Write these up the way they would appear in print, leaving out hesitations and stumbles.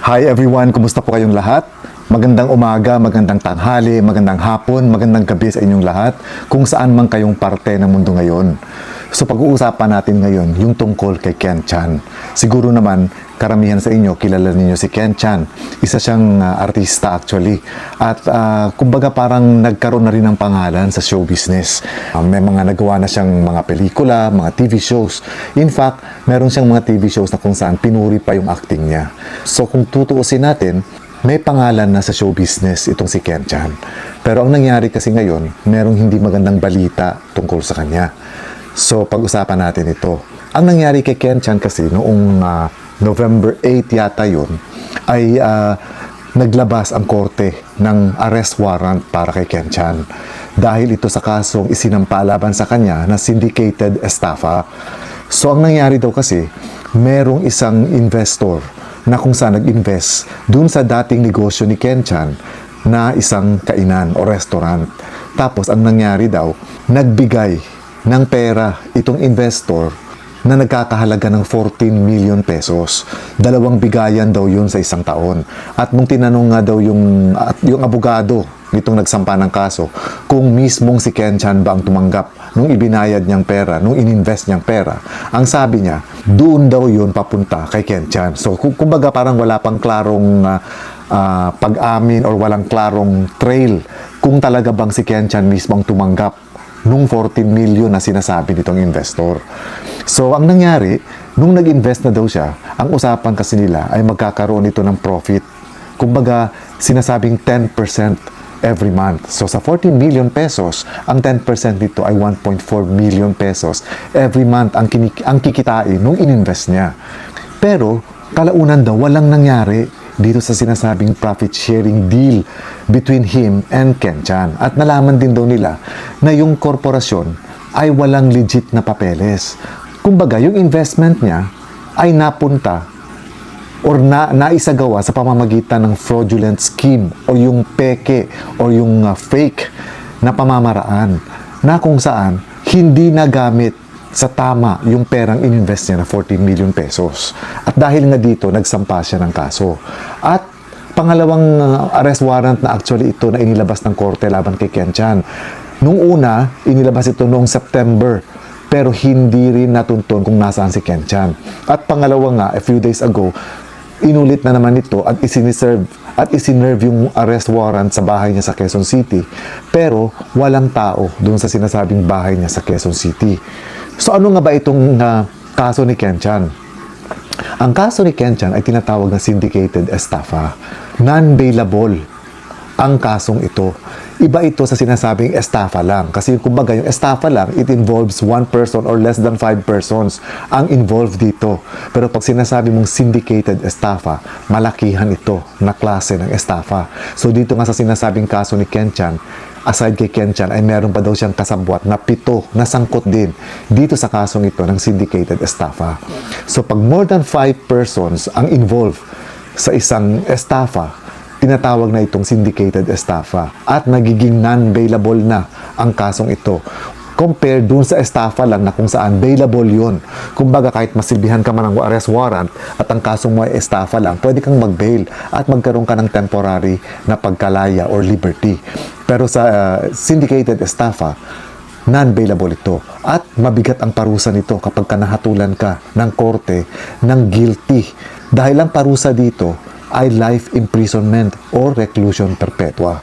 Hi everyone, kumusta po kayong lahat? Magandang umaga, magandang tanghali, magandang hapon, magandang gabi sa inyong lahat kung saan man kayong parte ng mundo ngayon. So pag-uusapan natin ngayon yung tungkol kay Ken Chan. Siguro naman karamihan sa inyo kilala ninyo si Ken Chan. Isa siyang artista actually. At kumbaga parang nagkaroon na rin ng pangalan sa show business. May mga nagawa na siyang mga pelikula, mga TV shows. In fact, meron siyang mga TV shows na kung saan pinuri pa yung acting niya. So kung tutuusin natin, may pangalan na sa show business itong si Ken Chan. Pero ang nangyari kasi ngayon, merong hindi magandang balita tungkol sa kanya. So pag-usapan natin ito. Ang nangyari kay Ken Chan kasi noong November 8 yata yun, ay naglabas ang korte ng arrest warrant para kay Ken Chan. Dahil ito sa kasong isinampa laban sa kanya na syndicated estafa. So ang nangyari daw kasi, merong isang investor na kung saan nag-invest dun sa dating negosyo ni Ken Chan na isang kainan o restaurant. Tapos ang nangyari daw, nagbigay ng pera itong investor na nagkakahalaga ng 14 million pesos. Dalawang bigayan daw yun sa isang taon. At nung tinanong nga daw yung abogado nitong nagsampa ng kaso, kung mismong si Ken Chan ba ang tumanggap nung ibinayad niyang pera, nung ininvest niyang pera, ang sabi niya, doon daw yun papunta kay Ken Chan. So, kumbaga parang wala pang klarong pag-amin or walang klarong trail kung talaga bang si Ken Chan mismo ang tumanggap nung 14 million na sinasabi nitong investor. So, ang nangyari, nung nag-invest na daw siya, ang usapan kasi nila ay magkakaroon ito ng profit. Kumbaga, sinasabing 10% every month. So, sa 14 million pesos, ang 10% dito ay 1.4 million pesos every month ang kikitain nung ininvest niya. Pero, kalaunan daw, walang nangyari dito sa sinasabing profit sharing deal between him and Ken Chan. At nalaman din daw nila na yung korporasyon ay walang legit na papeles. Kumbaga, yung investment niya ay napunta or naisagawa sa pamamagitan ng fraudulent scheme o yung peke o yung fake na pamamaraan na kung saan hindi nagamit sa tama yung perang ininvest niya na 14 million pesos. At dahil nga dito, nagsampa siya ng kaso. At pangalawang arrest warrant na actually ito na inilabas ng korte laban kay Ken Chan. Nung una, inilabas ito noong September, pero hindi rin natuntun kung nasaan si Ken Chan. At pangalawa nga, a few days ago, inulit na naman ito at isinerve yung arrest warrant sa bahay niya sa Quezon City. Pero walang tao doon sa sinasabing bahay niya sa Quezon City. So ano nga ba itong kaso ni Ken Chan? Ang kaso ni Ken Chan ay tinatawag na syndicated estafa. Non-bailable ang kasong ito. Iba ito sa sinasabing estafa lang. Kasi kumbaga yung estafa lang, it involves one person or less than 5 persons ang involved dito. Pero pag sinasabi mong syndicated estafa, malakihan ito na klase ng estafa. So dito nga sa sinasabing kaso ni Ken Chan, aside kay Ken Chan, ay meron pa daw siyang kasabwat na 7 na sangkot din dito sa kasong ito ng syndicated estafa. So pag more than 5 persons ang involved sa isang estafa, tinatawag na itong syndicated estafa at nagiging non-bailable na ang kasong ito. Compare dun sa estafa lang na kung saan bailable yun. Kumbaga kahit masilbihan ka man ng arrest warrant at ang kasong mo ay estafa lang, pwede kang mag-bail at magkaroon ka ng temporary na pagkalaya or liberty. Pero sa syndicated estafa, non-bailable ito. At mabigat ang parusa nito kapag nahatulan ka ng korte ng guilty. Dahil ang parusa dito ay life imprisonment or reclusion perpetua.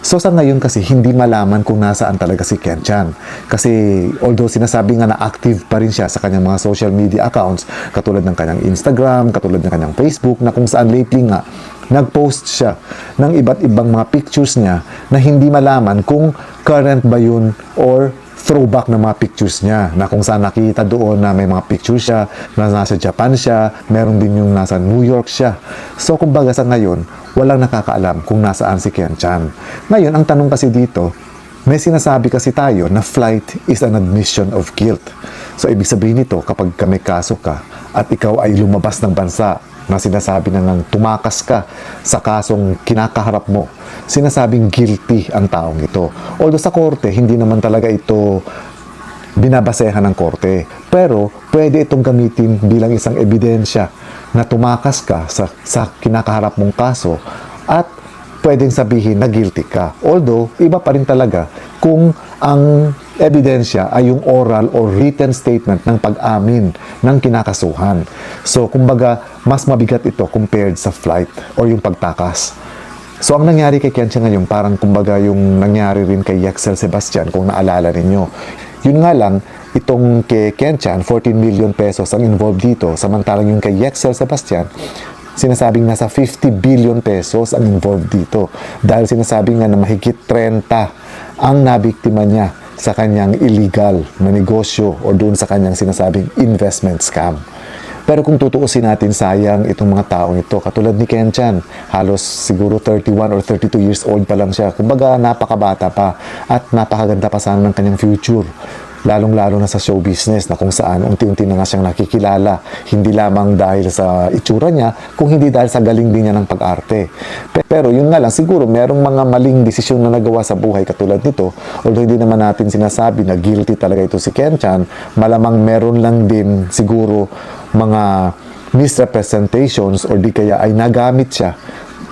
So sa ngayon kasi hindi malaman kung nasaan talaga si Ken Chan. Kasi although sinasabi nga na active pa rin siya sa kanyang mga social media accounts, katulad ng kanyang Instagram, katulad ng kanyang Facebook, na kung saan lately nga nag-post siya ng iba't ibang mga pictures niya na hindi malaman kung current ba yun or throwback na mga pictures niya, na kung saan nakita doon na may mga pictures siya na nasa Japan siya, meron din yung nasa New York siya. So kumbaga sa ngayon, walang nakakaalam kung nasaan si Ken Chan. Ngayon, ang tanong kasi dito, may sinasabi kasi tayo na flight is an admission of guilt. So ibig sabihin nito, kapag may kaso ka at ikaw ay lumabas ng bansa na sinasabi na nang tumakas ka sa kasong kinakaharap mo, sinasabing guilty ang taong ito. Although sa korte, hindi naman talaga ito binabasehan ng korte. Pero, pwede itong gamitin bilang isang ebidensya na tumakas ka sa kinakaharap mong kaso at pwedeng sabihin na guilty ka. Although, iba pa rin talaga kung ang ebidensya ay yung oral or written statement ng pag-amin ng kinakasuhan. So, kumbaga, mas mabigat ito compared sa flight or yung pagtakas. So, ang nangyari kay Kensha ngayon, parang kumbaga yung nangyari rin kay Yexel Sebastian, kung naalala ninyo. Yun nga lang, itong kay Kensha, 14 million pesos ang involved dito, samantalang yung kay Yexel Sebastian, sinasabing nasa 50 billion pesos ang involved dito. Dahil sinasabing nga na mahigit 30 ang nabiktima niya sa kanyang illegal na negosyo o doon sa kanyang sinasabing investment scam. Pero kung tutuusin natin, sayang itong mga taong ito. Katulad ni Kenchan, halos siguro 31 or 32 years old pa lang siya. Kumbaga, napakabata pa at napakaganda pa sana ng kanyang future. Lalong-lalo na sa show business na kung saan unti-unti na nga siyang nakikilala. Hindi lamang dahil sa itsura niya, kung hindi dahil sa galing din niya ng pag-arte. Pero yun nga lang, siguro merong mga maling desisyon na nagawa sa buhay katulad nito. Although hindi naman natin sinasabi na guilty talaga ito si Kenchan, malamang meron lang din siguro mga misrepresentations or di kaya ay nagamit siya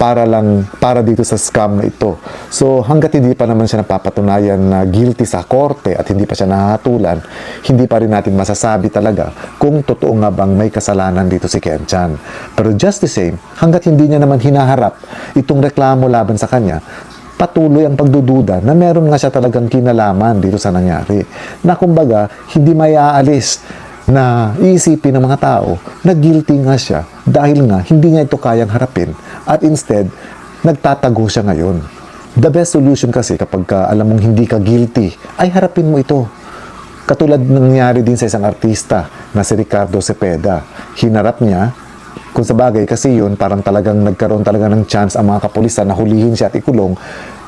para dito sa scam na ito. So, hanggat hindi pa naman siya napapatunayan na guilty sa korte at hindi pa siya nahahatulan, hindi pa rin natin masasabi talaga kung totoo nga bang may kasalanan dito si Kenchan. Pero just the same, hanggat hindi niya naman hinaharap itong reklamo laban sa kanya, patuloy ang pagdududa na meron nga siya talagang kinalaman dito sa nangyari. Na kumbaga, hindi may aalis na iisipin ng mga tao na guilty nga siya dahil nga hindi niya ito kayang harapin at instead, nagtatago siya ngayon. The best solution kasi kapag alam mong hindi ka guilty, ay harapin mo ito. Katulad nangyari din sa isang artista na si Ricardo Cepeda. Hinarap niya, kung sa bagay kasi yun, parang talagang nagkaroon talaga ng chance ang mga kapulisan na hulihin siya at ikulong.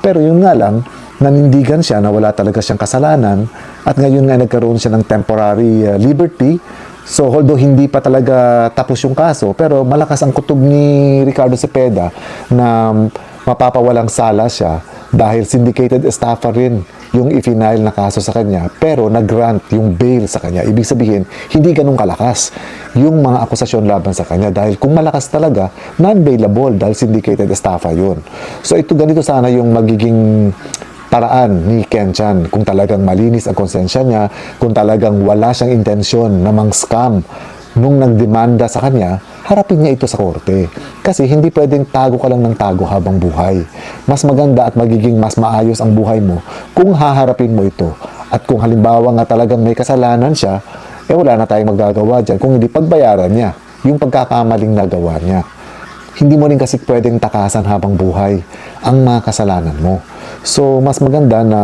Pero yun nga lang, nanindigan siya na wala talaga siyang kasalanan at ngayon nga nagkaroon siya ng temporary liberty. So although hindi pa talaga tapos yung kaso, pero malakas ang kutob ni Ricardo Cepeda na mapapawalang sala siya dahil syndicated estafa rin yung i-file na kaso sa kanya, pero nag-grant yung bail sa kanya. Ibig sabihin, hindi ganun kalakas yung mga akusasyon laban sa kanya dahil kung malakas talaga, non-bailable dahil syndicated estafa yun. So ito ganito sana yung magiging paraan ni Kenchan kung talagang malinis ang konsensya niya, kung talagang wala siyang intensyon na mang-scam nung nagdemanda sa kanya, harapin niya ito sa korte. Kasi hindi pwedeng tago ka lang ng tago habang buhay. Mas maganda at magiging mas maayos ang buhay mo kung haharapin mo ito. At kung halimbawa nga talagang may kasalanan siya, wala na tayong magagawa dyan kung hindi pagbayaran niya yung pagkakamaling nagawa niya. Hindi mo rin kasi pwedeng takasan habang buhay ang mga kasalanan mo. So, mas maganda na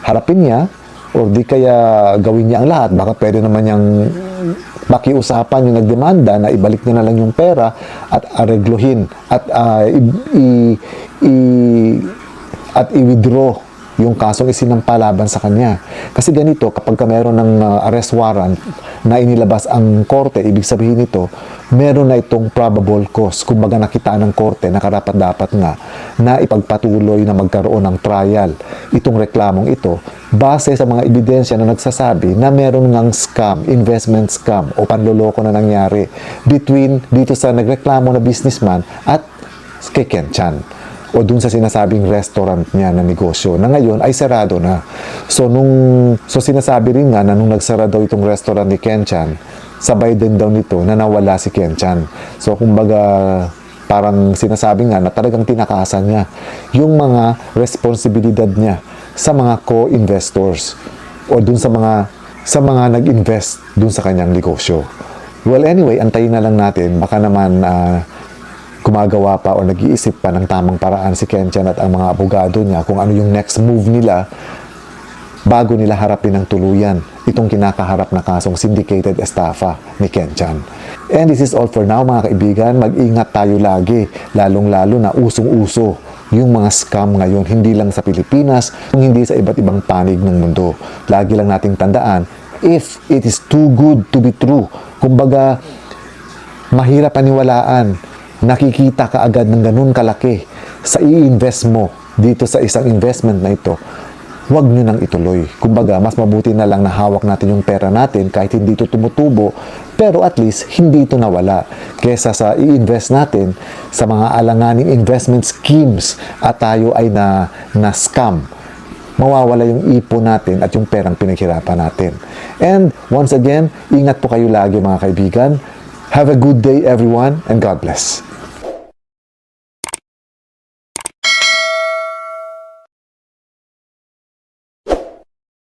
harapin niya o di kaya gawin niya ang lahat. Baka pwede naman niyang makiusapan yung nagdemanda na ibalik niya na lang yung pera at aregluhin at i-withdraw yung kasong isinampa laban sa kanya. Kasi ganito, kapag meron ng arrest warrant na inilabas ang korte, ibig sabihin nito, meron na itong probable cause. Kumbaga nakitaan ng korte na karapat-dapat nga na ipagpatuloy na magkaroon ng trial itong reklamong ito base sa mga ebidensya na nagsasabi na meron ngang scam, investment scam o panloloko na nangyari between dito sa nagreklamo na businessman at kay Kenchan o dun sa sinasabing restaurant niya na negosyo na ngayon ay sarado na. So sinasabi rin nga na nung nagsara daw itong restaurant ni Kenchan, sabay din daw nito na nawala si Kenchan. So kumbaga parang sinasabi nga na talagang tinakasan niya yung mga responsibilidad niya sa mga co-investors o dun sa mga nag-invest dun sa kanyang negosyo. Well anyway, antayin na lang natin, baka naman gumagawa pa o nag-iisip pa ng tamang paraan si Kenchan at ang mga abogado niya kung ano yung next move nila bago nila harapin ng tuluyan itong kinakaharap na kasong syndicated estafa ni Kenchan. And this is all for now mga kaibigan. Mag-ingat tayo lagi, lalong-lalo na usong-uso yung mga scam ngayon, hindi lang sa Pilipinas, hindi sa iba't ibang panig ng mundo. Lagi lang nating tandaan, if it is too good to be true, kumbaga mahirap paniwalaan, nakikita ka agad ng ganun kalaki sa i-invest mo dito sa isang investment na ito, huwag nyo nang ituloy. Kumbaga, mas mabuti na lang na hawak natin yung pera natin kahit hindi ito tumutubo, Pero at least, hindi ito nawala. Kesa sa i-invest natin sa mga alanganing investment schemes at tayo ay na-scam. Mawawala yung ipon natin at yung perang pinaghirapan natin. And once again, ingat po kayo lagi mga kaibigan. Have a good day everyone and God bless.